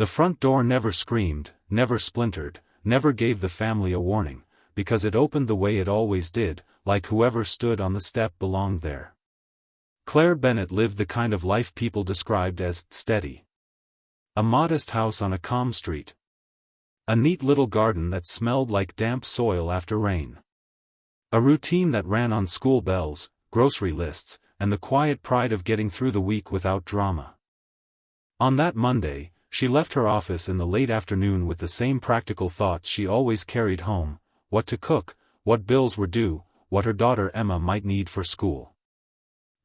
The front door never screamed, never splintered, never gave the family a warning, because it opened the way it always did, like whoever stood on the step belonged there. Claire Bennett lived the kind of life people described as steady. A modest house on a calm street. A neat little garden that smelled like damp soil after rain. A routine that ran on school bells, grocery lists, and the quiet pride of getting through the week without drama. On that Monday, she left her office in the late afternoon with the same practical thoughts she always carried home: what to cook, what bills were due, what her daughter Emma might need for school.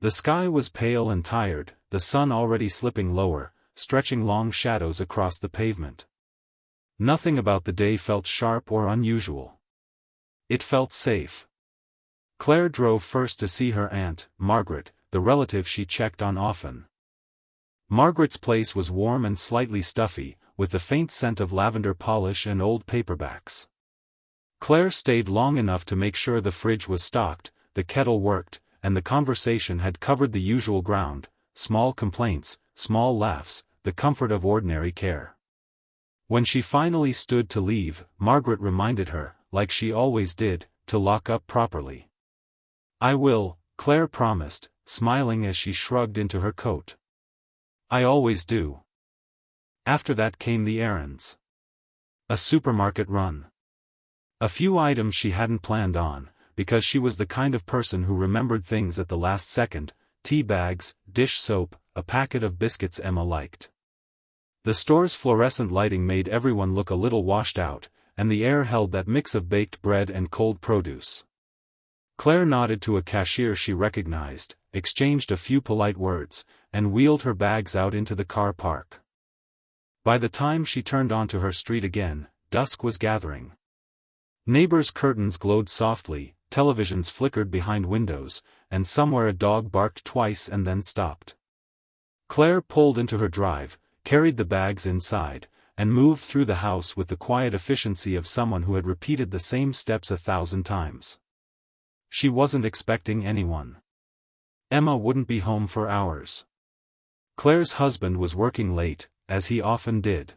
The sky was pale and tired, the sun already slipping lower, stretching long shadows across the pavement. Nothing about the day felt sharp or unusual. It felt safe. Claire drove first to see her aunt, Margaret, the relative she checked on often. Margaret's place was warm and slightly stuffy, with the faint scent of lavender polish and old paperbacks. Claire stayed long enough to make sure the fridge was stocked, the kettle worked, and the conversation had covered the usual ground: small complaints, small laughs, the comfort of ordinary care. When she finally stood to leave, Margaret reminded her, like she always did, to lock up properly. "I will," Claire promised, smiling as she shrugged into her coat. "I always do." After that came the errands. A supermarket run. A few items she hadn't planned on, because she was the kind of person who remembered things at the last second: tea bags, dish soap, a packet of biscuits Emma liked. The store's fluorescent lighting made everyone look a little washed out, and the air held that mix of baked bread and cold produce. Claire nodded to a cashier she recognized, exchanged a few polite words, and wheeled her bags out into the car park. By the time she turned onto her street again, dusk was gathering. Neighbors' curtains glowed softly, televisions flickered behind windows, and somewhere a dog barked twice and then stopped. Claire pulled into her drive, carried the bags inside, and moved through the house with the quiet efficiency of someone who had repeated the same steps 1,000 times. She wasn't expecting anyone. Emma wouldn't be home for hours. Claire's husband was working late, as he often did.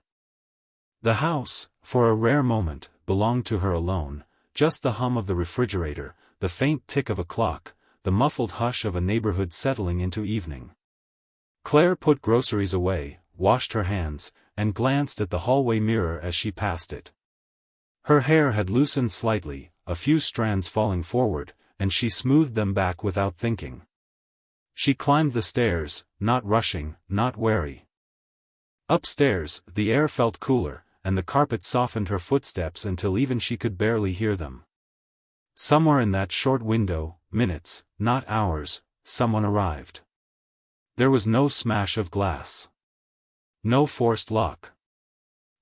The house, for a rare moment, belonged to her alone: just the hum of the refrigerator, the faint tick of a clock, the muffled hush of a neighborhood settling into evening. Claire put groceries away, washed her hands, and glanced at the hallway mirror as she passed it. Her hair had loosened slightly, a few strands falling forward, and she smoothed them back without thinking. She climbed the stairs, not rushing, not wary. Upstairs, the air felt cooler, and the carpet softened her footsteps until even she could barely hear them. Somewhere in that short window, minutes, not hours, someone arrived. There was no smash of glass. No forced lock.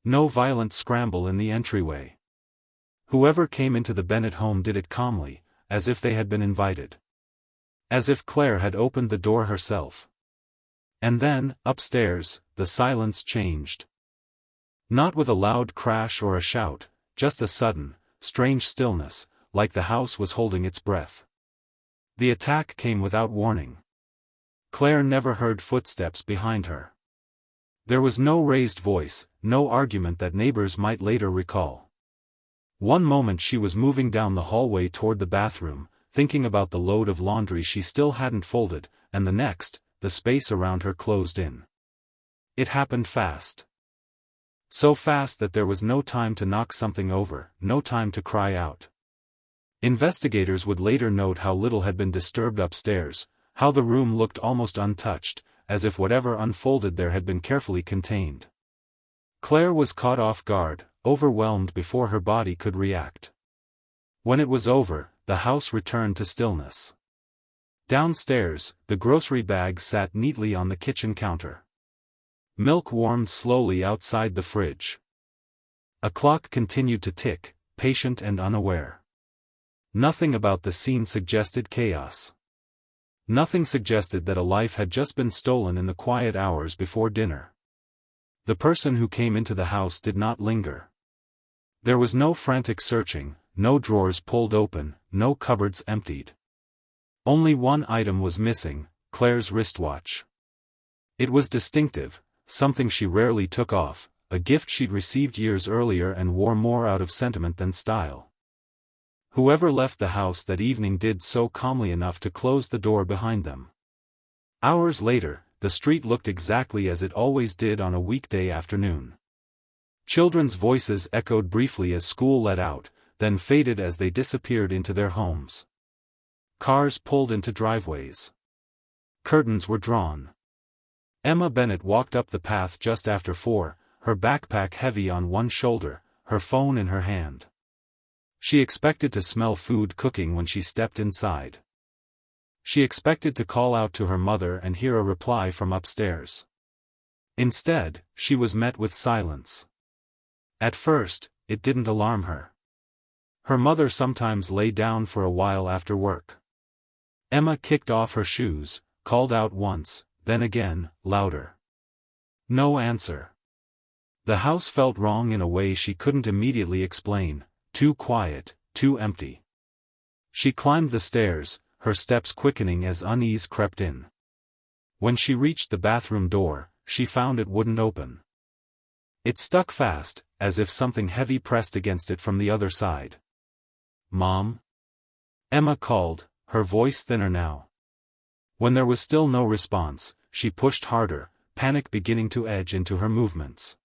No violent scramble in the entryway. Whoever came into the Bennett home did it calmly, as if they had been invited. As if Claire had opened the door herself. And then, upstairs, the silence changed. Not with a loud crash or a shout, just a sudden, strange stillness, like the house was holding its breath. The attack came without warning. Claire never heard footsteps behind her. There was no raised voice, no argument that neighbors might later recall. One moment she was moving down the hallway toward the bathroom, thinking about the load of laundry she still hadn't folded, and the next, the space around her closed in. It happened fast. So fast that there was no time to knock something over, no time to cry out. Investigators would later note how little had been disturbed upstairs, how the room looked almost untouched, as if whatever unfolded there had been carefully contained. Claire was caught off guard, overwhelmed before her body could react. When it was over, the house returned to stillness. Downstairs, the grocery bags sat neatly on the kitchen counter. Milk warmed slowly outside the fridge. A clock continued to tick, patient and unaware. Nothing about the scene suggested chaos. Nothing suggested that a life had just been stolen in the quiet hours before dinner. The person who came into the house did not linger. There was no frantic searching, no drawers pulled open, no cupboards emptied. Only one item was missing: Claire's wristwatch. It was distinctive, something she rarely took off, a gift she'd received years earlier and wore more out of sentiment than style. Whoever left the house that evening did so calmly enough to close the door behind them. Hours later, the street looked exactly as it always did on a weekday afternoon. Children's voices echoed briefly as school let out, then faded as they disappeared into their homes. Cars pulled into driveways. Curtains were drawn. Emma Bennett walked up the path just after 4, her backpack heavy on one shoulder, her phone in her hand. She expected to smell food cooking when she stepped inside. She expected to call out to her mother and hear a reply from upstairs. Instead, she was met with silence. At first, it didn't alarm her. Her mother sometimes lay down for a while after work. Emma kicked off her shoes, called out once, then again, louder. No answer. The house felt wrong in a way she couldn't immediately explain, too quiet, too empty. She climbed the stairs, her steps quickening as unease crept in. When she reached the bathroom door, she found it wouldn't open. It stuck fast, as if something heavy pressed against it from the other side. "Mom?" Emma called, her voice thinner now. When there was still no response, she pushed harder, panic beginning to edge into her movements.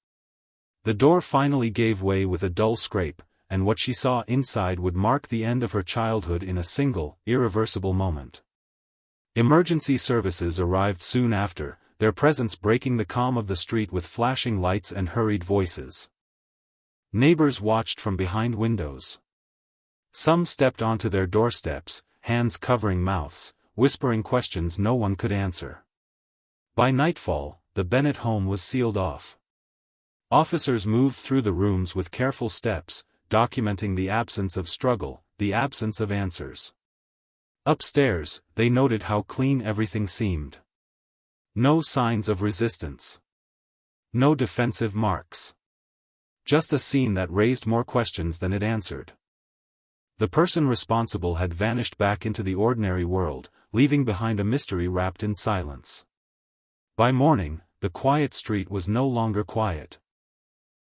The door finally gave way with a dull scrape, and what she saw inside would mark the end of her childhood in a single, irreversible moment. Emergency services arrived soon after, their presence breaking the calm of the street with flashing lights and hurried voices. Neighbors watched from behind windows. Some stepped onto their doorsteps, hands covering mouths, whispering questions no one could answer. By nightfall, the Bennett home was sealed off. Officers moved through the rooms with careful steps, documenting the absence of struggle, the absence of answers. Upstairs, they noted how clean everything seemed. No signs of resistance. No defensive marks. Just a scene that raised more questions than it answered. The person responsible had vanished back into the ordinary world, leaving behind a mystery wrapped in silence. By morning, the quiet street was no longer quiet.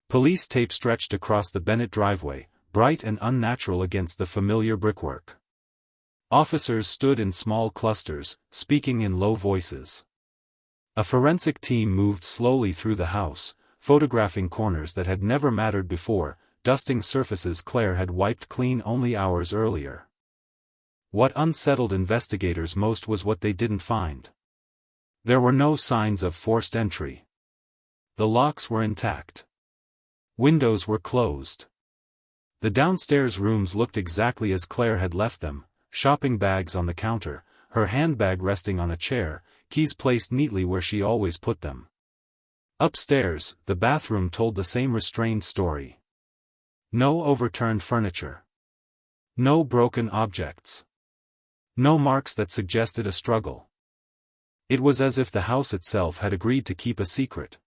Police tape stretched across the Bennett driveway, bright and unnatural against the familiar brickwork. Officers stood in small clusters, speaking in low voices. A forensic team moved slowly through the house, photographing corners that had never mattered before, dusting surfaces Claire had wiped clean only hours earlier. What unsettled investigators most was what they didn't find. There were no signs of forced entry. The locks were intact. Windows were closed. The downstairs rooms looked exactly as Claire had left them, shopping bags on the counter, her handbag resting on a chair, keys placed neatly where she always put them. Upstairs, the bathroom told the same restrained story. No overturned furniture. No broken objects. No marks that suggested a struggle. It was as if the house itself had agreed to keep a secret.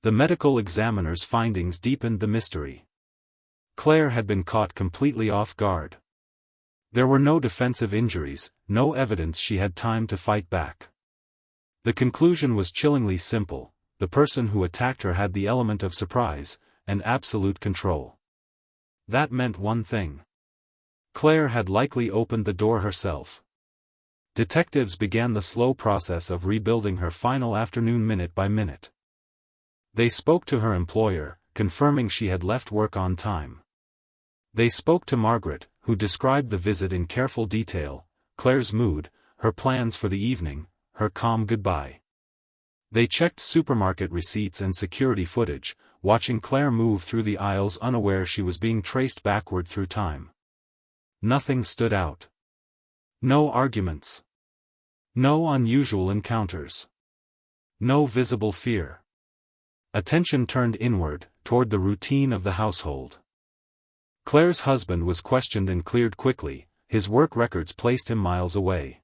The medical examiner's findings deepened the mystery. Claire had been caught completely off guard. There were no defensive injuries, no evidence she had time to fight back. The conclusion was chillingly simple: the person who attacked her had the element of surprise, and absolute control. That meant one thing. Claire had likely opened the door herself. Detectives began the slow process of rebuilding her final afternoon minute by minute. They spoke to her employer, confirming she had left work on time. They spoke to Margaret, who described the visit in careful detail, Claire's mood, her plans for the evening, her calm goodbye. They checked supermarket receipts and security footage, watching Claire move through the aisles unaware she was being traced backward through time. Nothing stood out. No arguments. No unusual encounters. No visible fear. Attention turned inward, toward the routine of the household. Claire's husband was questioned and cleared quickly, his work records placed him miles away.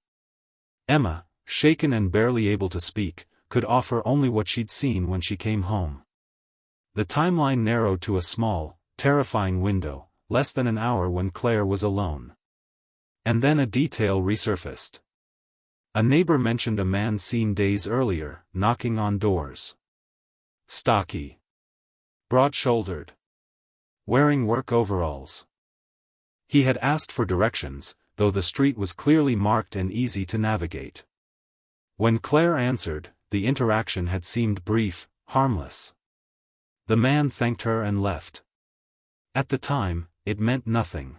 Emma, shaken and barely able to speak, could offer only what she'd seen when she came home. The timeline narrowed to a small, terrifying window, less than an hour when Claire was alone. And then a detail resurfaced. A neighbor mentioned a man seen days earlier, knocking on doors. Stocky. broad-shouldered, wearing work overalls. He had asked for directions, though the street was clearly marked and easy to navigate. When Claire answered, the interaction had seemed brief, harmless. The man thanked her and left. At the time, it meant nothing.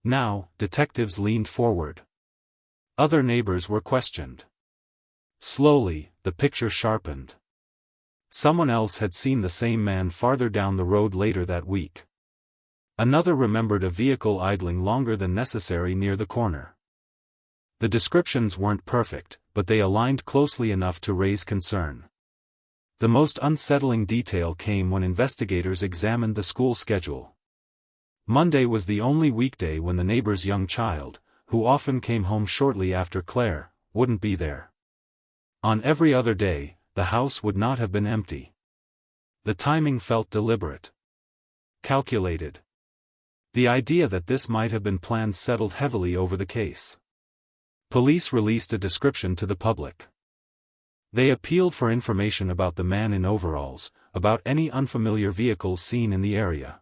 Now, detectives leaned forward. Other neighbors were questioned. Slowly, the picture sharpened. Someone else had seen the same man farther down the road later that week. Another remembered a vehicle idling longer than necessary near the corner. The descriptions weren't perfect, but they aligned closely enough to raise concern. The most unsettling detail came when investigators examined the school schedule. Monday was the only weekday when the neighbor's young child, who often came home shortly after Claire, wouldn't be there. On every other day, the house would not have been empty. The timing felt deliberate. Calculated. The idea that this might have been planned settled heavily over the case. Police released a description to the public. They appealed for information about the man in overalls, about any unfamiliar vehicles seen in the area.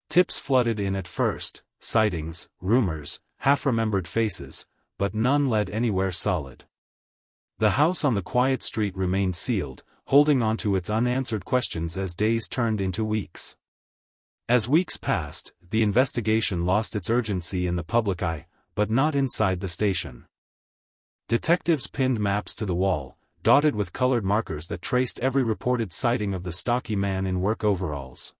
Tips flooded in at first, sightings, rumors, half-remembered faces, but none led anywhere solid. The house on the quiet street remained sealed, holding on to its unanswered questions as days turned into weeks. As weeks passed, the investigation lost its urgency in the public eye, but not inside the station. Detectives pinned maps to the wall, dotted with colored markers that traced every reported sighting of the stocky man in work overalls.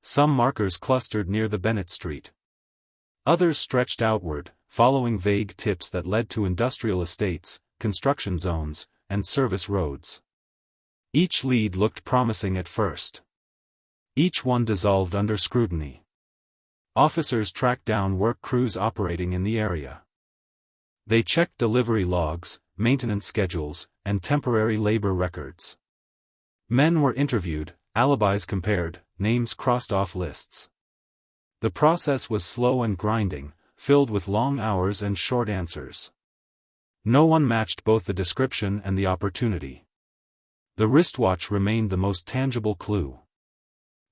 Some markers clustered near the Bennett Street. Others stretched outward, following vague tips that led to industrial estates, construction zones, and service roads. Each lead looked promising at first. Each one dissolved under scrutiny. Officers tracked down work crews operating in the area. They checked delivery logs, maintenance schedules, and temporary labor records. Men were interviewed, alibis compared, names crossed off lists. The process was slow and grinding, filled with long hours and short answers. No one matched both the description and the opportunity. The wristwatch remained the most tangible clue.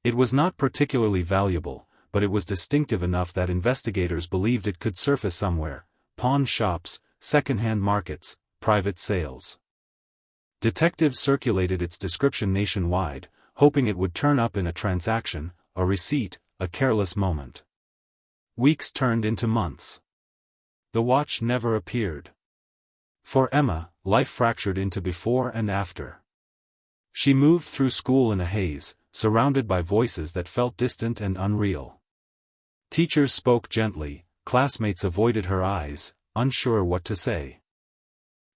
It was not particularly valuable, but it was distinctive enough that investigators believed it could surface somewhere: pawn shops, second-hand markets, private sales. Detectives circulated its description nationwide, hoping it would turn up in a transaction, a receipt, a careless moment. Weeks turned into months. The watch never appeared. For Emma, life fractured into before and after. She moved through school in a haze, surrounded by voices that felt distant and unreal. Teachers spoke gently, classmates avoided her eyes, unsure what to say.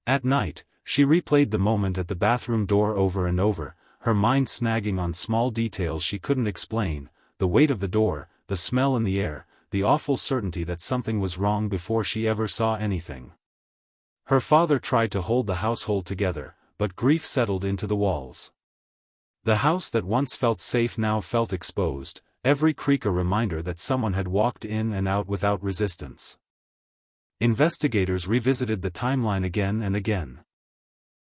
At night, she replayed the moment at the bathroom door over and over, her mind snagging on small details she couldn't explain: the weight of the door, the smell in the air, the awful certainty that something was wrong before she ever saw anything. Her father tried to hold the household together, but grief settled into the walls. The house that once felt safe now felt exposed, every creak a reminder that someone had walked in and out without resistance. Investigators revisited the timeline again and again.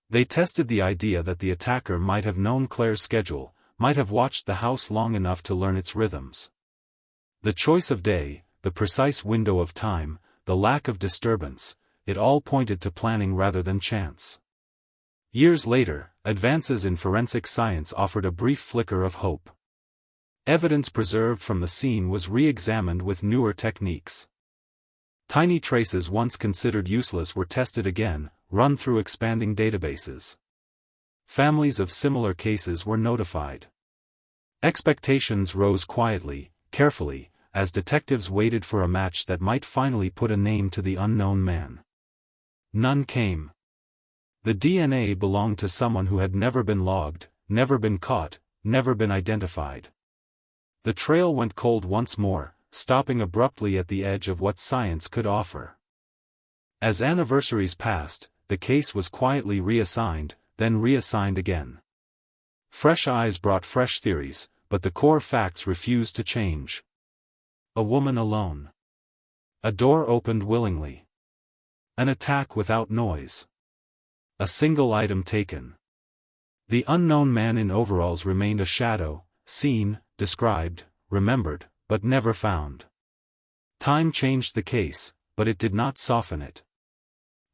They tested the idea that the attacker might have known Claire's schedule, might have watched the house long enough to learn its rhythms. The choice of day, the precise window of time, the lack of disturbance, it all pointed to planning rather than chance. Years later, advances in forensic science offered a brief flicker of hope. Evidence preserved from the scene was re-examined with newer techniques. Tiny traces once considered useless were tested again, run through expanding databases. Families of similar cases were notified. Expectations rose quietly, carefully, as detectives waited for a match that might finally put a name to the unknown man. None came. The DNA belonged to someone who had never been logged, never been caught, never been identified. The trail went cold once more, stopping abruptly at the edge of what science could offer. As anniversaries passed, the case was quietly reassigned, then reassigned again. Fresh eyes brought fresh theories, but the core facts refused to change. A woman alone. A door opened willingly. An attack without noise. A single item taken. The unknown man in overalls remained a shadow, seen, described, remembered, but never found. Time changed the case, but it did not soften it.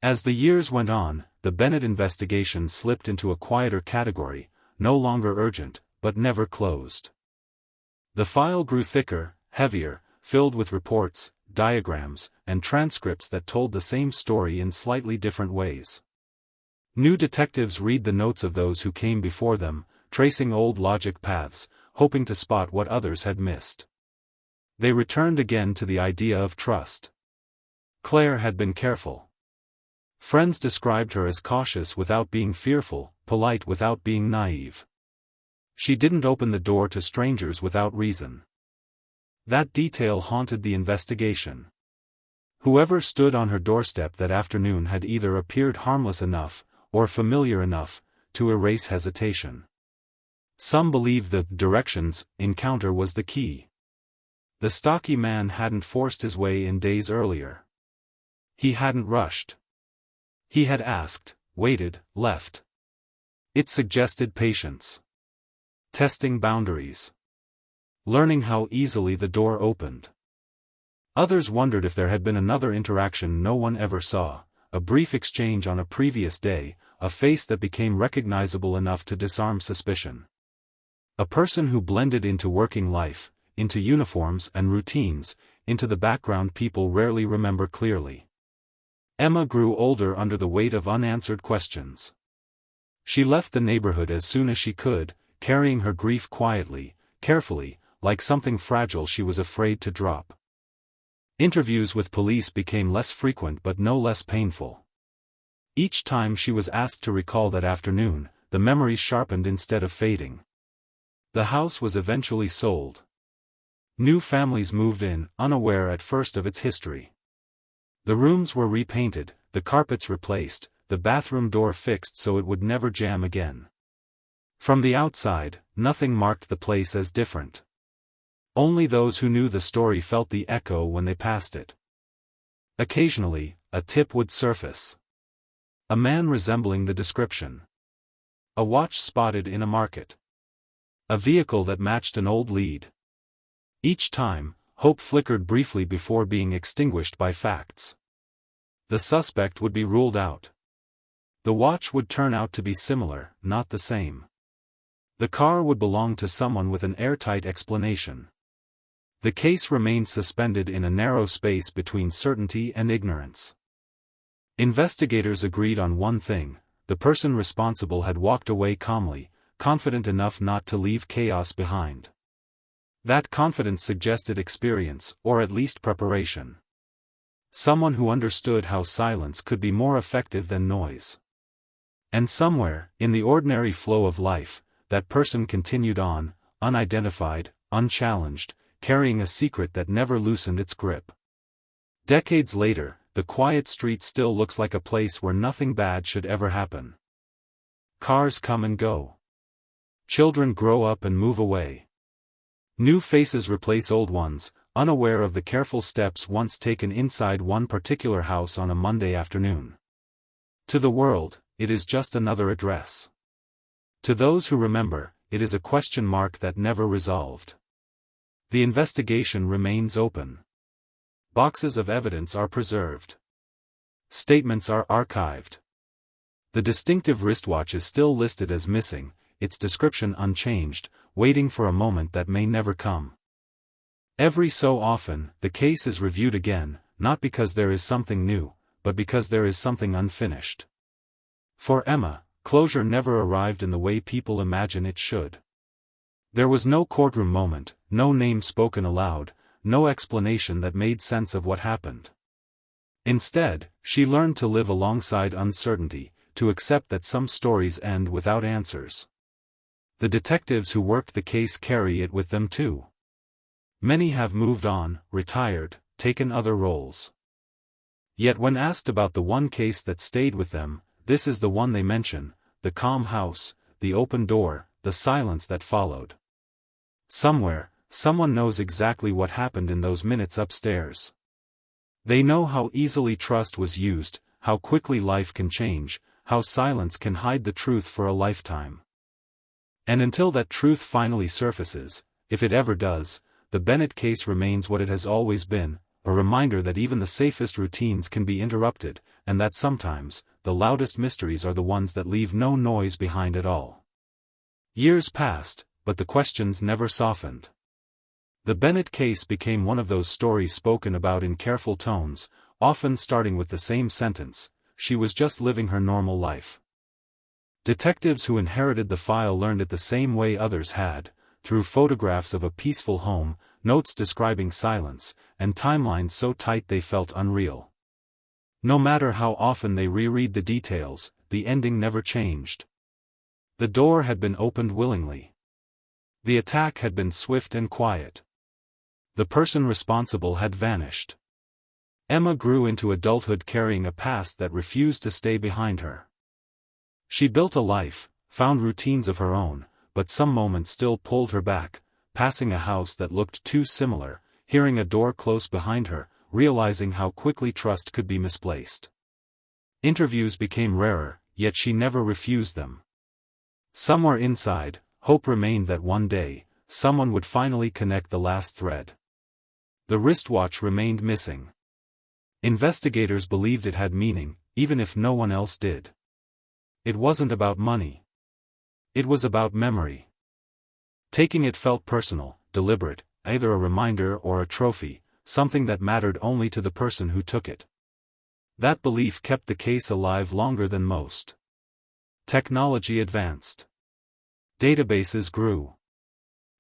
As the years went on, the Bennett investigation slipped into a quieter category, no longer urgent, but never closed. The file grew thicker, heavier, filled with reports, diagrams, and transcripts that told the same story in slightly different ways. New detectives read the notes of those who came before them, tracing old logic paths, hoping to spot what others had missed. They returned again to the idea of trust. Claire had been careful. Friends described her as cautious without being fearful, polite without being naive. She didn't open the door to strangers without reason. That detail haunted the investigation. Whoever stood on her doorstep that afternoon had either appeared harmless enough, or familiar enough, to erase hesitation. Some believed the directions encounter was the key. The stocky man hadn't forced his way in days earlier. He hadn't rushed. He had asked, waited, left. It suggested patience. Testing boundaries. Learning how easily the door opened. Others wondered if there had been another interaction no one ever saw, a brief exchange on a previous day, a face that became recognizable enough to disarm suspicion. A person who blended into working life, into uniforms and routines, into the background people rarely remember clearly. Emma grew older under the weight of unanswered questions. She left the neighborhood as soon as she could, carrying her grief quietly, carefully, like something fragile she was afraid to drop. Interviews with police became less frequent but no less painful. Each time she was asked to recall that afternoon, the memories sharpened instead of fading. The house was eventually sold. New families moved in, unaware at first of its history. The rooms were repainted, the carpets replaced, the bathroom door fixed so it would never jam again. From the outside, nothing marked the place as different. Only those who knew the story felt the echo when they passed it. Occasionally, a tip would surface. A man resembling the description. A watch spotted in a market. A vehicle that matched an old lead. Each time, hope flickered briefly before being extinguished by facts. The suspect would be ruled out. The watch would turn out to be similar, not the same. The car would belong to someone with an airtight explanation. The case remained suspended in a narrow space between certainty and ignorance. Investigators agreed on one thing: the person responsible had walked away calmly, confident enough not to leave chaos behind. That confidence suggested experience, or at least preparation. Someone who understood how silence could be more effective than noise. And somewhere, in the ordinary flow of life, that person continued on, unidentified, unchallenged, carrying a secret that never loosened its grip. Decades later, the quiet street still looks like a place where nothing bad should ever happen. Cars come and go. Children grow up and move away. New faces replace old ones, unaware of the careful steps once taken inside one particular house on a Monday afternoon. To the world, it is just another address. To those who remember, it is a question mark that never resolved. The investigation remains open. Boxes of evidence are preserved. Statements are archived. The distinctive wristwatch is still listed as missing, its description unchanged, waiting for a moment that may never come. Every so often, the case is reviewed again, not because there is something new, but because there is something unfinished. For Emma, closure never arrived in the way people imagine it should. There was no courtroom moment, no name spoken aloud, no explanation that made sense of what happened. Instead, she learned to live alongside uncertainty, to accept that some stories end without answers. The detectives who worked the case carry it with them too. Many have moved on, retired, taken other roles. Yet when asked about the one case that stayed with them, this is the one they mention: the calm house, the open door, the silence that followed. Somewhere, someone knows exactly what happened in those minutes upstairs. They know how easily trust was used, how quickly life can change, how silence can hide the truth for a lifetime. And until that truth finally surfaces, if it ever does, the Bennett case remains what it has always been, a reminder that even the safest routines can be interrupted, and that sometimes, the loudest mysteries are the ones that leave no noise behind at all. Years passed, but the questions never softened. The Bennett case became one of those stories spoken about in careful tones, often starting with the same sentence, "She was just living her normal life." Detectives who inherited the file learned it the same way others had, through photographs of a peaceful home, notes describing silence, and timelines so tight they felt unreal. No matter how often they reread the details, the ending never changed. The door had been opened willingly. The attack had been swift and quiet. The person responsible had vanished. Emma grew into adulthood carrying a past that refused to stay behind her. She built a life, found routines of her own, but some moments still pulled her back, passing a house that looked too similar, hearing a door close behind her, realizing how quickly trust could be misplaced. Interviews became rarer, yet she never refused them. Somewhere inside, hope remained that one day, someone would finally connect the last thread. The wristwatch remained missing. Investigators believed it had meaning, even if no one else did. It wasn't about money. It was about memory. Taking it felt personal, deliberate, either a reminder or a trophy, something that mattered only to the person who took it. That belief kept the case alive longer than most. Technology advanced. Databases grew.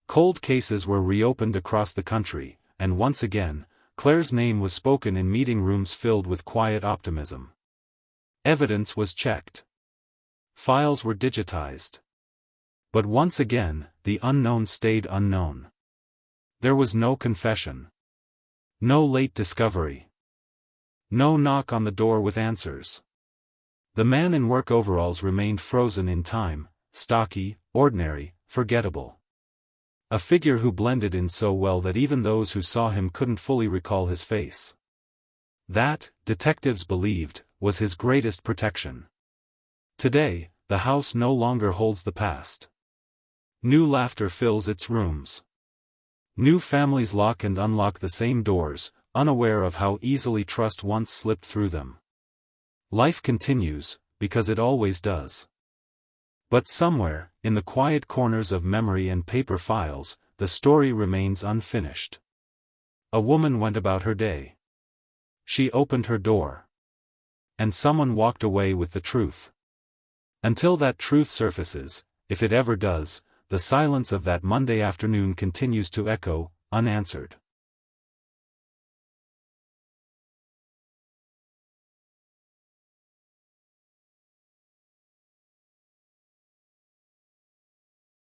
Cold cases were reopened across the country, and once again, Claire's name was spoken in meeting rooms filled with quiet optimism. Evidence was checked. Files were digitized. But once again, the unknown stayed unknown. There was no confession. No late discovery. No knock on the door with answers. The man in work overalls remained frozen in time, stocky, ordinary, forgettable. A figure who blended in so well that even those who saw him couldn't fully recall his face. That, detectives believed, was his greatest protection. Today, the house no longer holds the past. New laughter fills its rooms. New families lock and unlock the same doors, unaware of how easily trust once slipped through them. Life continues, because it always does. But somewhere, in the quiet corners of memory and paper files, the story remains unfinished. A woman went about her day. She opened her door. And someone walked away with the truth. Until that truth surfaces, if it ever does, the silence of that Monday afternoon continues to echo, unanswered.